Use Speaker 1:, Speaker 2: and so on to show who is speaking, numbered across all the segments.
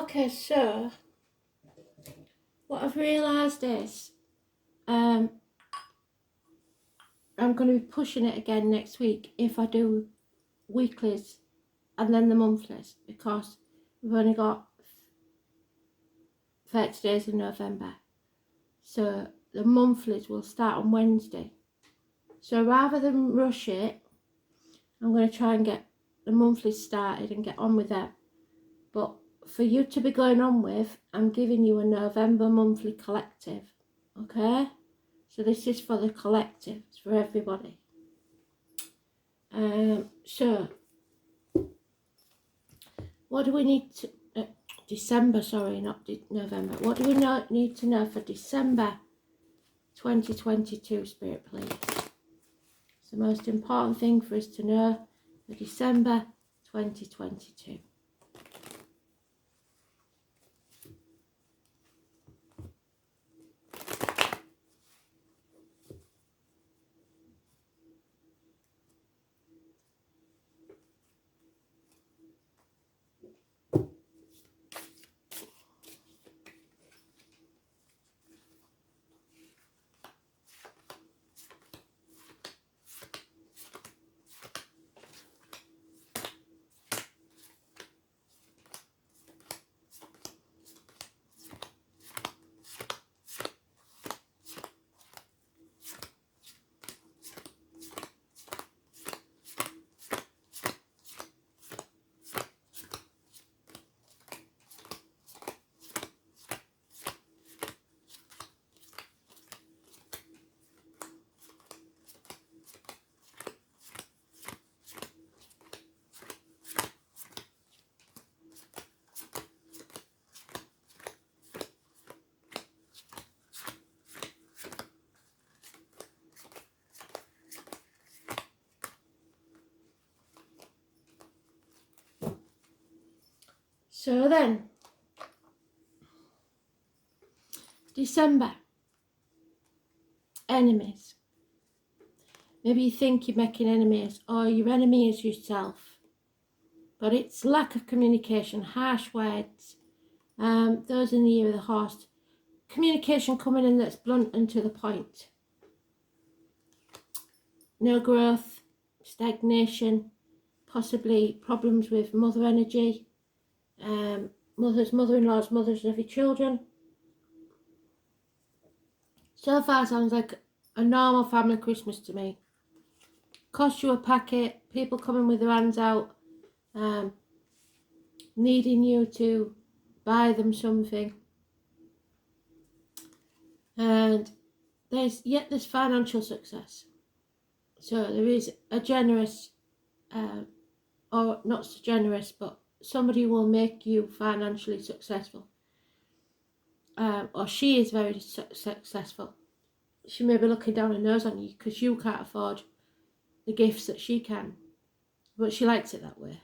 Speaker 1: Okay, so what I've realised is I'm going to be pushing it again next week if I do weeklies and then the monthlies, because we've only got 30 days in November. So the monthlies will start on Wednesday. So rather than rush it, I'm going to try and get the monthlies started and get on with that. But for you to be going on with, I'm giving you a November monthly collective, okay? So this is for the collective, it's for everybody. So what do we need to, December, sorry, not November. What do we need to know for December 2022, Spirit, please? It's the most important thing for us to know for December 2022. So then, December, enemies. Maybe you think you're making enemies, or your enemy is yourself. But it's lack of communication, harsh words, those in the year of the horse. Communication coming in that's blunt and to the point. No growth, stagnation, possibly problems with mother energy, mother-in-laws, mothers of your children. So far sounds like a normal family Christmas to me. Cost you a packet, people coming with their hands out, needing you to buy them something. And there's financial success. So there is a generous, or not so generous, but somebody will make you financially successful. Or she is very successful. She may be looking down her nose on you because you can't afford the gifts that she can, but she likes it that way.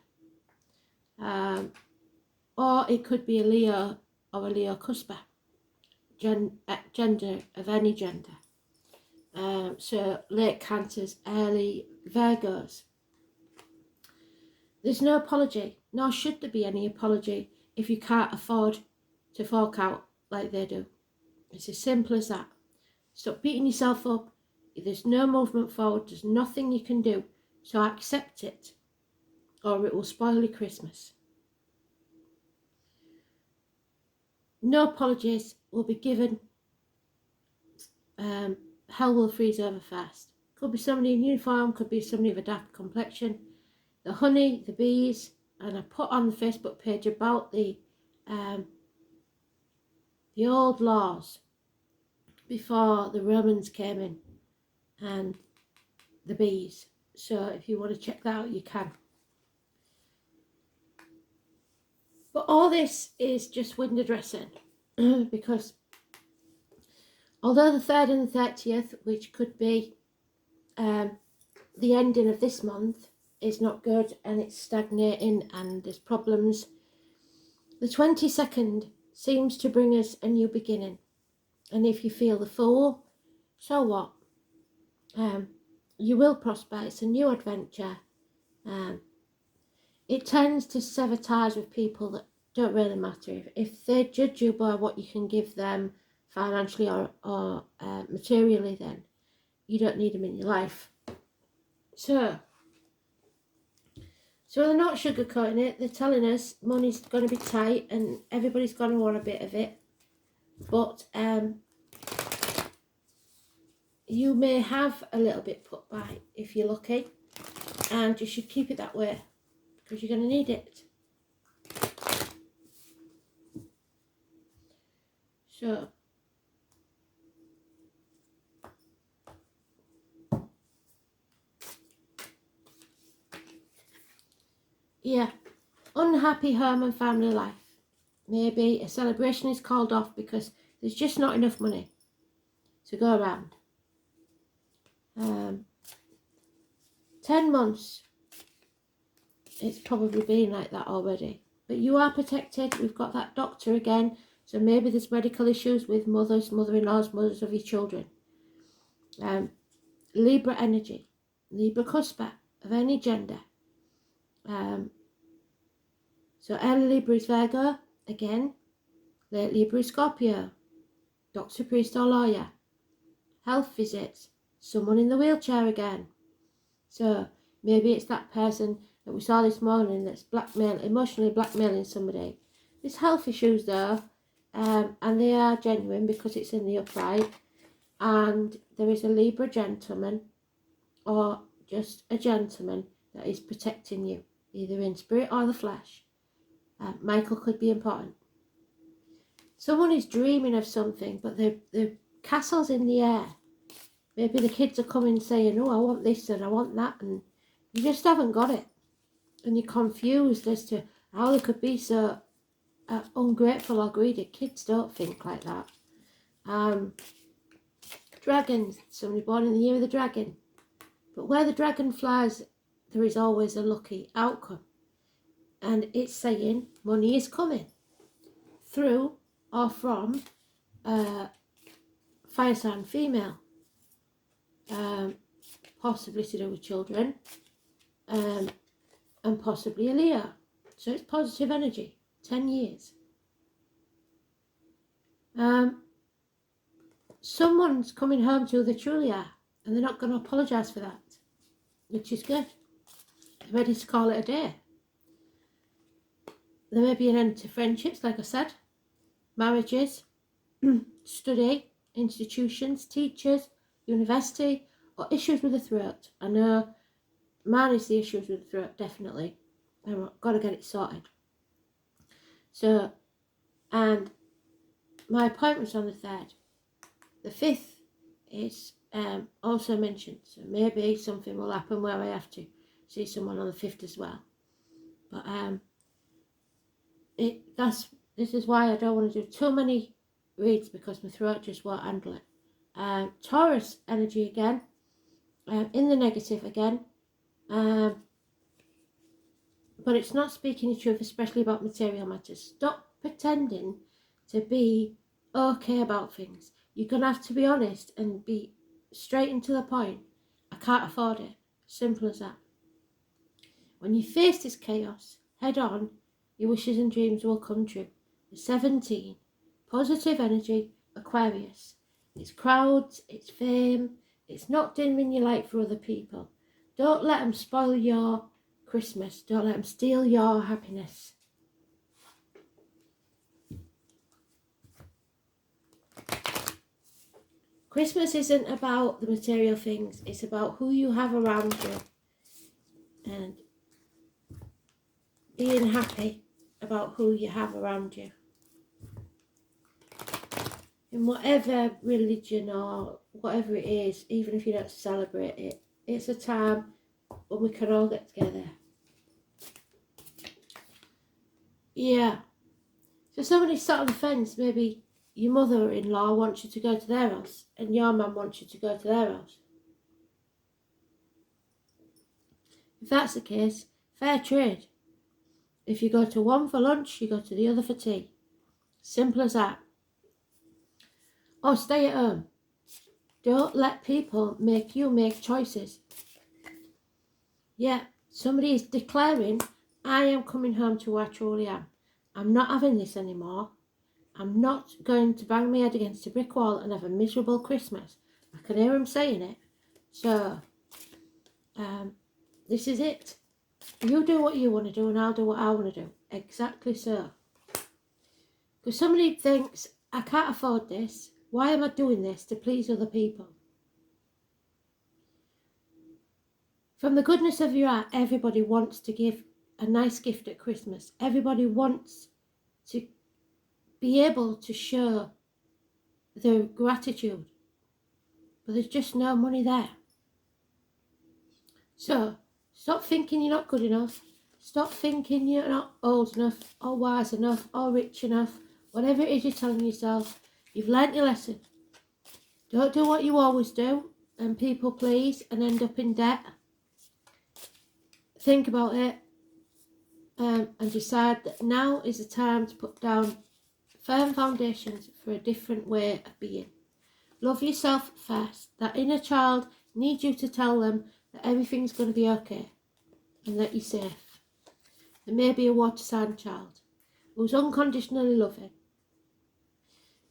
Speaker 1: Or it could be a Leo or a Leo cusper, gender of any gender. So late Cancers, early Virgos. There's no apology, nor should there be any apology if you can't afford to fork out like they do. It's as simple as that. Stop beating yourself up. There's no movement forward, there's nothing you can do. So accept it, or it will spoil your Christmas. No apologies will be given. Hell will freeze over fast. Could be somebody in uniform, could be somebody of a dark complexion. The honey, the bees, and I put on the Facebook page about the old laws before the Romans came in, and the bees. So if you want to check that out, you can. But all this is just window dressing because although the 3rd and the 30th, which could be the ending of this month, is not good and it's stagnating and there's problems, the 22nd seems to bring us a new beginning. And if you feel the fool, so what? You will prosper. It's a new adventure. It tends to sever ties with people that don't really matter. If they judge you by what you can give them financially or materially, then you don't need them in your life. So they're not sugarcoating it. They're telling us money's going to be tight and everybody's going to want a bit of it. But you may have a little bit put by if you're lucky, and you should keep it that way because you're going to need it. So yeah, unhappy home and family life. Maybe a celebration is called off because there's just not enough money to go around. 10 months, it's probably been like that already. But you are protected. We've got that doctor again. So maybe there's medical issues with mothers, mother-in-laws, mothers of your children. Libra energy, Libra cuspa of any gender. So early Libra is Virgo, again. Late Libra is Scorpio. Doctor, priest or lawyer. Health visits. Someone in the wheelchair again. So maybe it's that person that we saw this morning that's emotionally blackmailing somebody. There's health issues though, and they are genuine because it's in the upright. And there is a Libra gentleman or just a gentleman that is protecting you, either in spirit or the flesh. Michael could be important. Someone is dreaming of something, but the castle's in the air. Maybe the kids are coming saying, oh, I want this and I want that, and you just haven't got it. And you're confused as to how they could be so ungrateful or greedy. Kids don't think like that. Dragons, somebody born in the year of the dragon. But where the dragon flies, there is always a lucky outcome. And it's saying money is coming through or from fire sign female. Possibly to do with children, and possibly a Leo. So it's positive energy, 10 years. Someone's coming home to who they truly are, and they're not going to apologise for that, which is good. They're ready to call it a day. There may be an end to friendships, like I said, marriages, study, institutions, teachers, university, or issues with the throat. I know mine is the issues with the throat, definitely. I've got to get it sorted. So, and my appointment's on the 3rd. The 5th is also mentioned. So maybe something will happen where I have to see someone on the 5th as well. But this is why I don't want to do too many reads, because my throat just won't handle it. Taurus energy again. In the negative again, but it's not speaking the truth, especially about material matters. Stop pretending to be okay about things. You're going to have to be honest and be straight and to the point. I can't afford it. Simple as that. When you face this chaos head on, your wishes and dreams will come true. The 17, positive energy, Aquarius. It's crowds, it's fame. It's not dimming your light for other people. Don't let them spoil your Christmas. Don't let them steal your happiness. Christmas isn't about the material things. It's about who you have around you. And being happy about who you have around you. In whatever religion or whatever it is, even if you don't celebrate it, it's a time when we can all get together. Yeah. So somebody sat on the fence, maybe your mother-in-law wants you to go to their house and your mum wants you to go to their house. If that's the case, fair trade. If you go to one for lunch, you go to the other for tea. Simple as that. Or stay at home. Don't let people make you make choices. Yeah, somebody is declaring, I am coming home to where I truly am. I'm not having this anymore. I'm not going to bang my head against a brick wall and have a miserable Christmas. I can hear him saying it. So, this is it. You do what you want to do and I'll do what I want to do. Exactly so. Because somebody thinks, I can't afford this. Why am I doing this to please other people? From the goodness of your heart, everybody wants to give a nice gift at Christmas. Everybody wants to be able to show their gratitude. But there's just no money there. So, stop thinking you're not good enough. Stop thinking you're not old enough, or wise enough, or rich enough. Whatever it is you're telling yourself, you've learnt your lesson. Don't do what you always do and people please and end up in debt. Think about it and decide that now is the time to put down firm foundations for a different way of being. Love yourself first. That inner child needs you to tell them that everything's going to be okay and that you're safe. There may be a water sign child who's unconditionally loving.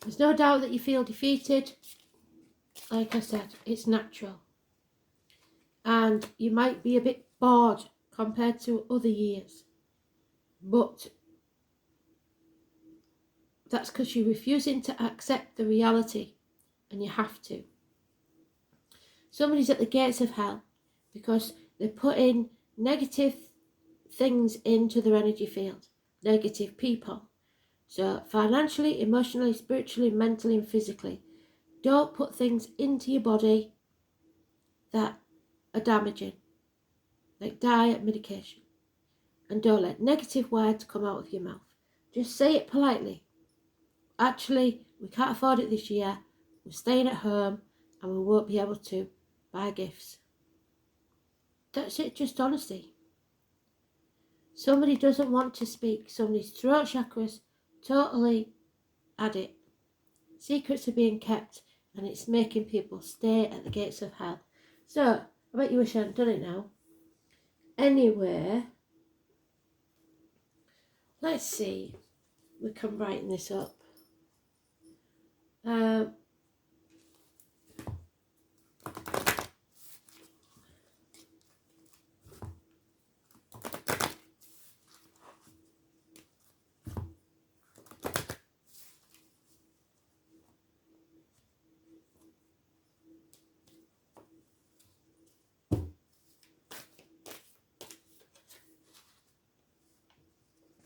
Speaker 1: There's no doubt that you feel defeated. Like I said, it's natural. And you might be a bit bored compared to other years. But that's because you're refusing to accept the reality, and you have to. Somebody's at the gates of hell because they're putting negative things into their energy field, negative people. So financially, emotionally, spiritually, mentally and physically, don't put things into your body that are damaging, like diet, medication. And don't let negative words come out of your mouth. Just say it politely. Actually, we can't afford it this year. We're staying at home and we won't be able to buy gifts. That's it, just honesty. Somebody doesn't want to speak. Somebody's throat chakras totally at it. Secrets are being kept and it's making people stay at the gates of hell. So, I bet you wish I hadn't done it now. Anyway, let's see. We can brighten this up.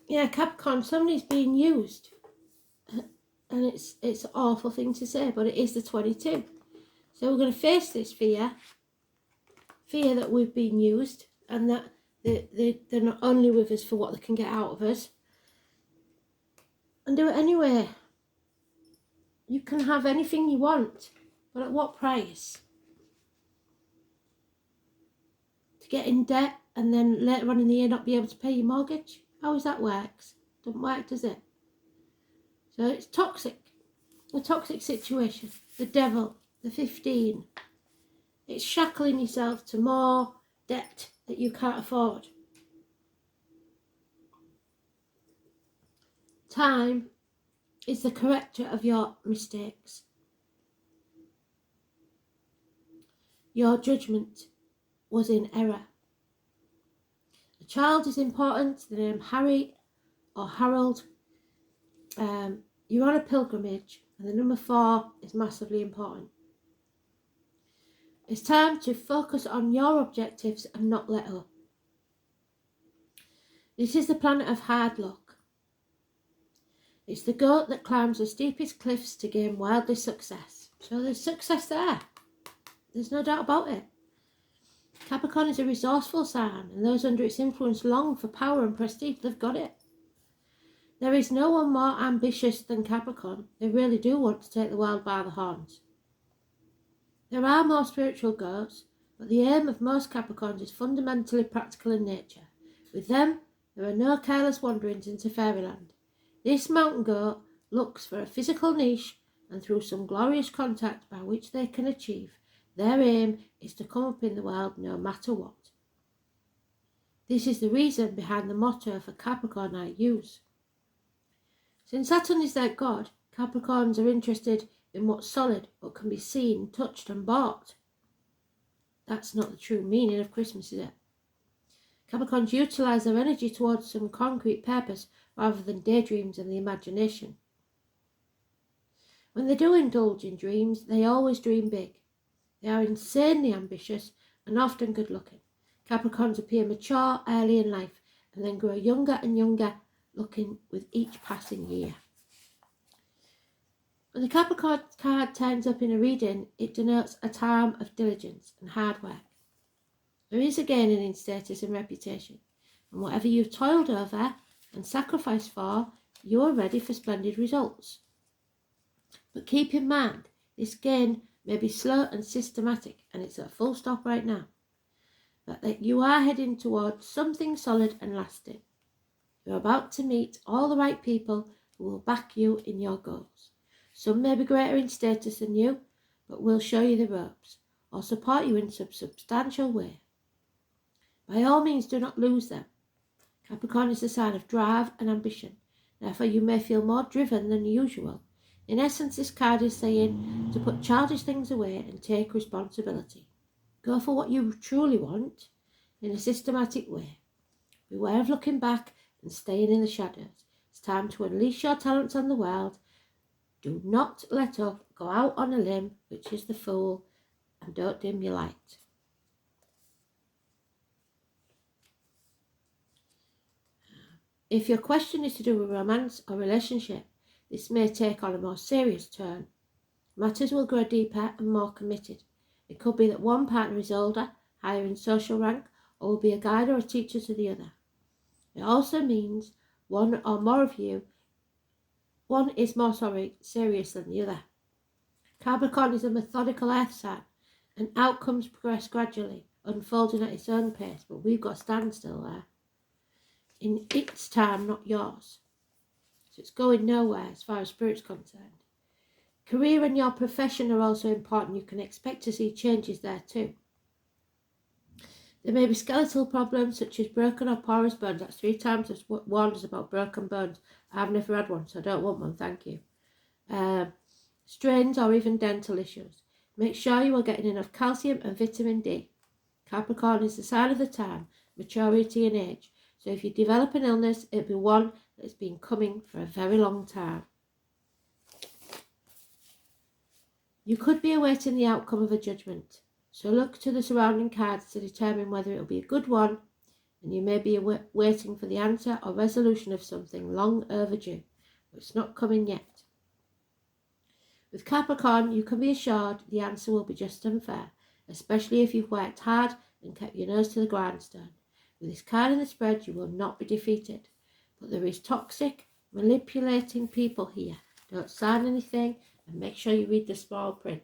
Speaker 1: Yeah, Capricorn, somebody's being used. And it's an awful thing to say, but it is the 22. So we're going to face this fear that we've been used and that they're not only with us for what they can get out of us. And do it anyway. You can have anything you want, but at what price? To get in debt and then later on in the year not be able to pay your mortgage? How does that work? Doesn't work, does it? So it's toxic. A toxic situation. The devil. The 15. It's shackling yourself to more debt that you can't afford. Time is the corrector of your mistakes. Your judgment was in error. A child is important. The name Harry or Harold. You're on a pilgrimage, and the number 4 is massively important. It's time to focus on your objectives and not let up. This is the planet of hard luck. It's the goat that climbs the steepest cliffs to gain worldly success. So there's success there. There's no doubt about it. Capricorn is a resourceful sign, and those under its influence long for power and prestige. They've got it. There is no one more ambitious than Capricorn. They really do want to take the world by the horns. There are more spiritual goats, but the aim of most Capricorns is fundamentally practical in nature. With them, there are no careless wanderings into fairyland. This mountain goat looks for a physical niche, and through some glorious contact by which they can achieve, their aim is to come up in the world no matter what. This is the reason behind the motto for Capricorn I use. Since Saturn is their god, Capricorns are interested in what's solid, what can be seen, touched and bought. That's not the true meaning of Christmas, is it? Capricorns utilise their energy towards some concrete purpose rather than daydreams and the imagination. When they do indulge in dreams, they always dream big. They are insanely ambitious and often good-looking. Capricorns appear mature early in life and then grow younger and younger looking with each passing year. When the Capricorn card turns up in a reading, it denotes a time of diligence and hard work. There is a gaining in status and reputation, and whatever you've toiled over and sacrificed for, you are ready for splendid results. But keep in mind, this gain may be slow and systematic, and it's at full stop right now, but that you are heading towards something solid and lasting. You're about to meet all the right people who will back you in your goals. Some may be greater in status than you, but will show you the ropes, or support you in some substantial way. By all means, do not lose them. Capricorn is the sign of drive and ambition. Therefore, you may feel more driven than usual. In essence, this card is saying to put childish things away and take responsibility. Go for what you truly want in a systematic way. Beware of looking back and staying in the shadows. It's time to unleash your talents on the world. Do not let up. Go out on a limb, which is the fool, and don't dim your light. If your question is to do with romance or relationship, this may take on a more serious turn. Matters will grow deeper and more committed. It could be that one partner is older, higher in social rank, or will be a guide or a teacher to the other. It also means one or more of you, one is more serious than the other. Capricorn is a methodical earth sign, and outcomes progress gradually, unfolding at its own pace, but we've got a standstill there. In its time, not yours. So it's going nowhere as far as spirit's concerned. Career and your profession are also important. You can expect to see changes there too. There may be skeletal problems such as broken or porous bones. That's 3 times I've warned us about broken bones. I've never had one, so I don't want one, thank you. Strains or even dental issues. Make sure you are getting enough calcium and vitamin D. Capricorn is the sign of the time, maturity and age. So if you develop an illness, it'll be one that's been coming for a very long time. You could be awaiting the outcome of a judgment. So look to the surrounding cards to determine whether it will be a good one, and you may be waiting for the answer or resolution of something long overdue, but it's not coming yet. With Capricorn, you can be assured the answer will be just and fair, especially if you've worked hard and kept your nose to the grindstone. With this card in the spread, you will not be defeated, but there is toxic, manipulating people here. Don't sign anything, and make sure you read the small print,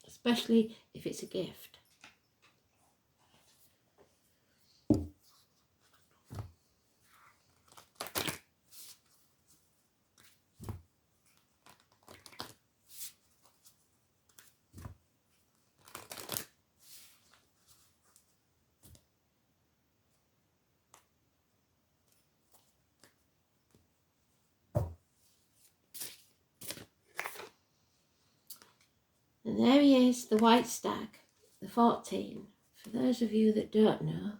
Speaker 1: especially if it's a gift. And there he is, the White Stag, the 14. For those of you that don't know,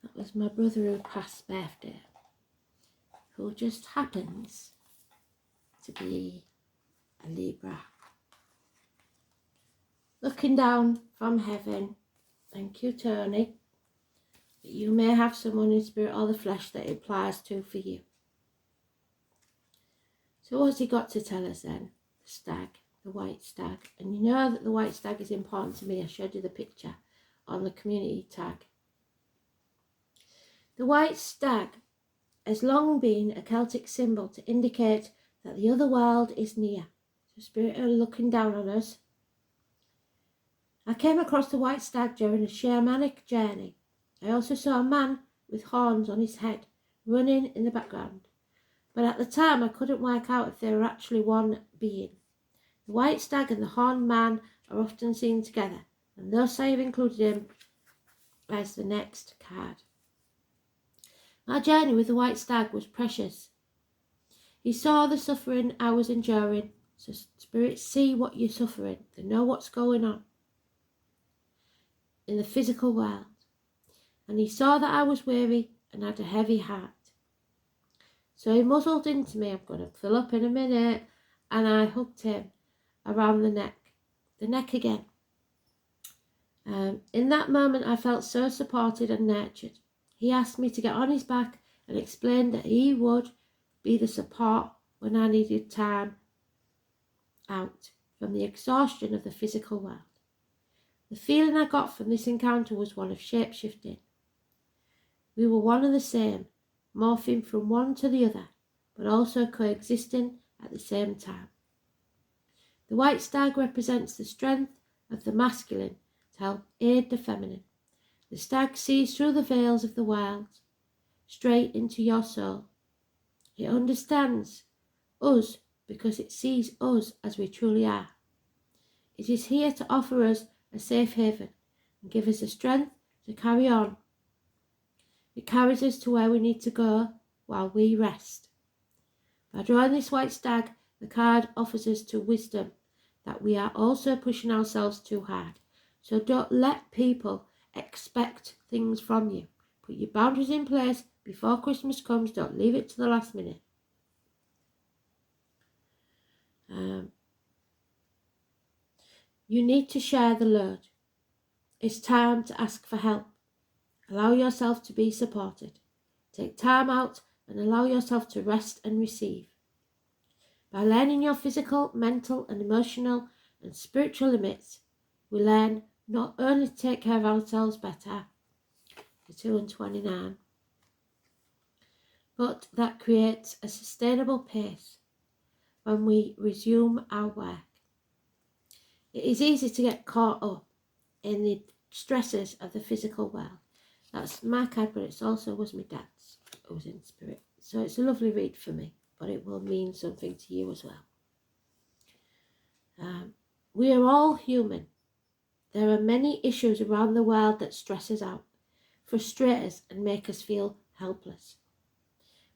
Speaker 1: that was my brother who passed birthday, who just happens to be a Libra. Looking down from heaven, thank you, Tony, that you may have someone in spirit or the flesh that it applies to for you. So what's he got to tell us then? The stag. The White Stag. And you know that the White Stag is important to me. I showed you the picture on the community tag. The White Stag has long been a Celtic symbol to indicate that the other world is near. So spirit are looking down on us. I came across the White Stag during a shamanic journey. I also saw a man with horns on his head running in the background. But at the time I couldn't work out if they were actually one being. The White Stag and the Horned Man are often seen together, and thus I have included him as the next card. My journey with the White Stag was precious. He saw the suffering I was enduring, so spirits see what you're suffering. They know what's going on in the physical world. And he saw that I was weary and had a heavy heart. So he muzzled into me, I'm going to fill up in a minute, and I hugged him around the neck again. In that moment, I felt so supported and nurtured. He asked me to get on his back and explained that he would be the support when I needed time out from the exhaustion of the physical world. The feeling I got from this encounter was one of shape-shifting. We were one and the same, morphing from one to the other, but also coexisting at the same time. The white stag represents the strength of the masculine to help aid the feminine. The stag sees through the veils of the world, straight into your soul. It understands us because it sees us as we truly are. It is here to offer us a safe haven and give us the strength to carry on. It carries us to where we need to go while we rest. By drawing this white stag, the card offers us to wisdom that we are also pushing ourselves too hard. So don't let people expect things from you. Put your boundaries in place before Christmas comes. Don't leave it to the last minute. You need to share the load. It's time to ask for help. Allow yourself to be supported. Take time out and allow yourself to rest and receive. By learning your physical, mental and emotional and spiritual limits, we learn not only to take care of ourselves better, the 2 and 29, but that creates a sustainable pace when we resume our work. It is easy to get caught up in the stresses of the physical world. That's my card, but it also was my dad's, who was in spirit. So it's a lovely read for me, but it will mean something to you as well. We are all human. There are many issues around the world that stress us out, frustrate us and make us feel helpless,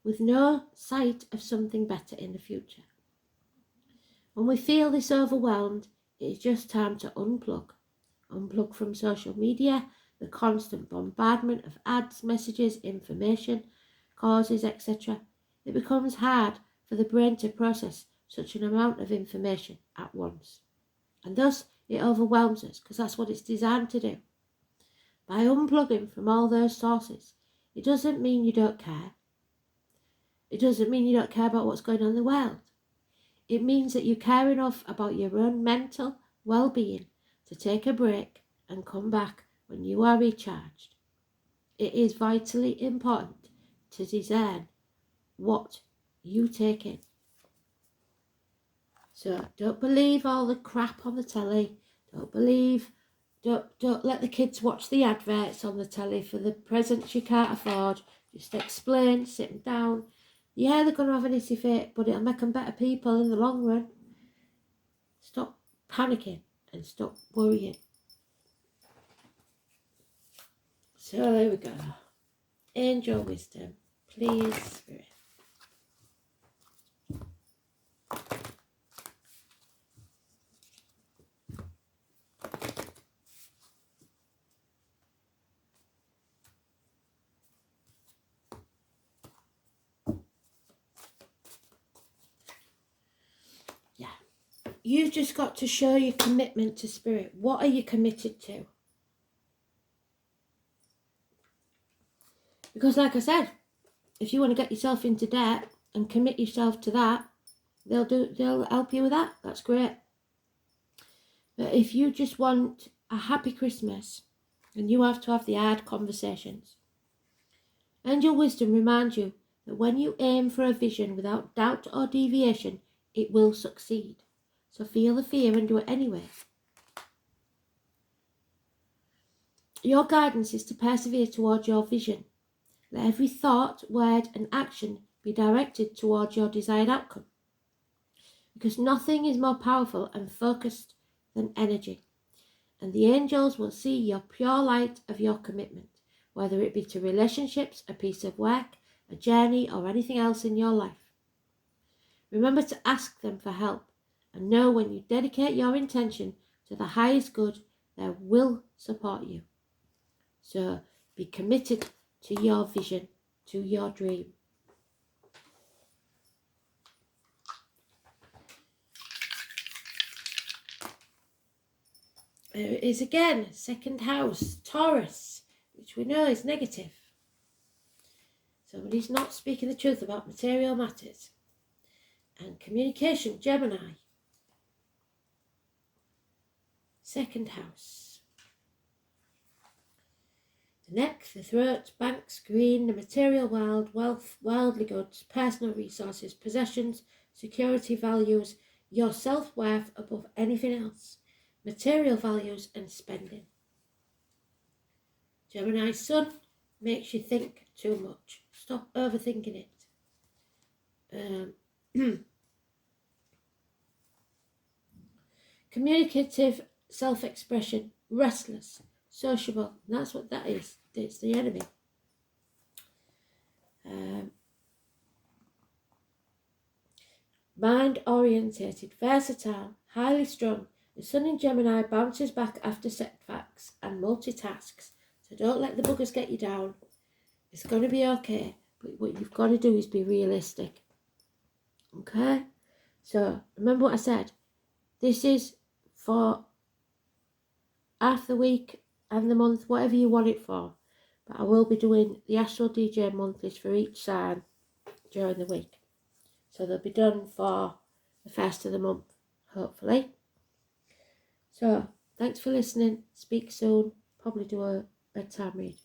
Speaker 1: with no sight of something better in the future. When we feel this overwhelmed, it is just time to unplug. Unplug from social media, the constant bombardment of ads, messages, information, causes, etc. It becomes hard for the brain to process such an amount of information at once. And thus it overwhelms us, because that's what it's designed to do. By unplugging from all those sources, it doesn't mean you don't care. It doesn't mean you don't care about what's going on in the world. It means that you care enough about your own mental well-being to take a break and come back when you are recharged. It is vitally important to discern what you take in. So don't believe all the crap on the telly. Don't let the kids watch the adverts on the telly for the presents you can't afford. Just explain, sit them down. Yeah, they're going to have an issy fit, but it'll make them better people in the long run. Stop panicking and stop worrying. So there we go. Angel wisdom, please, Spirit. You've just got to show your commitment to Spirit. What are you committed to? Because like I said, if you want to get yourself into debt and commit yourself to that, they'll help you with that. That's great. But if you just want a happy Christmas, and you have to have the hard conversations, Angel Wisdom reminds you that when you aim for a vision without doubt or deviation, it will succeed. So feel the fear and do it anyway. Your guidance is to persevere towards your vision. Let every thought, word and action be directed towards your desired outcome. Because nothing is more powerful and focused than energy. And the angels will see your pure light of your commitment, whether it be to relationships, a piece of work, a journey or anything else in your life. Remember to ask them for help, and know when you dedicate your intention to the highest good, they will support you. So be committed to your vision, to your dream. There it is again, second house, Taurus, which we know is negative. Somebody's not speaking the truth about material matters. And communication, Gemini. Second house. The neck, the throat, banks, green, the material world, wealth, worldly goods, personal resources, possessions, security values, your self-worth above anything else, material values and spending. Gemini Sun makes you think too much. Stop overthinking it. Communicative self-expression, restless, sociable. That's what that is. It's the enemy. Mind-orientated, versatile, highly strung. The Sun in Gemini bounces back after setbacks and multitasks. So don't let the buggers get you down. It's going to be okay. But what you've got to do is be realistic. Okay? So remember what I said. This is for half the week and the month, whatever you want it for. But I will be doing the Astral DJ monthlies for each sign during the week. So they'll be done for the first of the month, hopefully. So, thanks for listening. Speak soon. Probably do a bedtime read.